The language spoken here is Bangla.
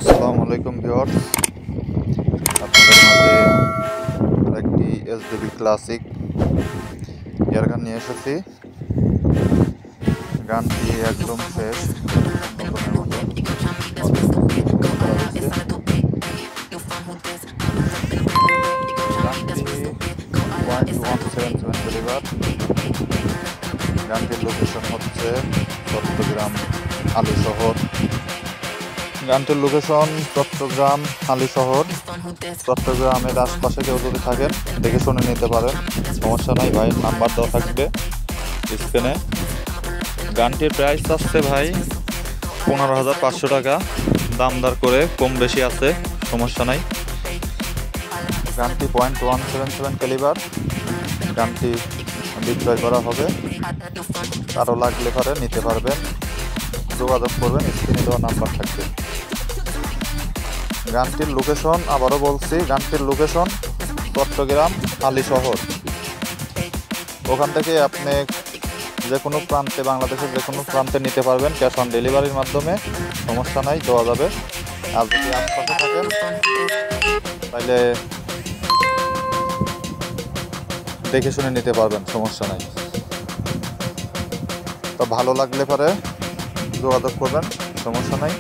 আসসালামু আলাইকুম ভিউয়ার্স, আপনাদের মাঝে আরেকটি এসডিবি ক্লাসিক এয়ার গান নিয়ে এসেছি। গানটি একদম ফ্রেশ, নতুনের মতো করা হয়েছে। গানটি 0.177 ক্যালিবার। গানটির লোকেশন হচ্ছে চট্টগ্রাম আলী শহর। গানটির লোকেশন চট্টগ্রাম আলী শহর। চট্টগ্রামের আশপাশে কেউ যদি থাকেন দেখে শুনে নিতে পারেন, সমস্যা নাই। ভাইয়ের নাম্বার দেওয়া থাকবে স্ক্রিনে। গানটির প্রাইস আসছে ভাই 15,500 টাকা, দামদার করে কম বেশি আছে, সমস্যা নাই। গানটি 0.177 ক্যালিবার। গানটি বিক্রয় করা হবে, কারো লাগলে পারে নিতে পারবেন, যোগাযোগ করবেন, স্ক্রিনে দেওয়া নাম্বার থাকবে। গানটির লোকেশন আবারও বলছি, গানটির লোকেশন চট্টগ্রাম আলী শহর। ওখান থেকে আপনি যে কোনো প্রান্তে, বাংলাদেশের যে কোনো প্রান্তে নিতে পারবেন, ক্যাশ অন ডেলিভারির মাধ্যমে, সমস্যা নাই, দেওয়া যাবে। আর যদি আশপাশে থাকেন তাহলে দেখে শুনে নিতে পারবেন, সমস্যা নাই। তো ভালো লাগলে পরে যোগাযোগ করবেন, সমস্যা নাই।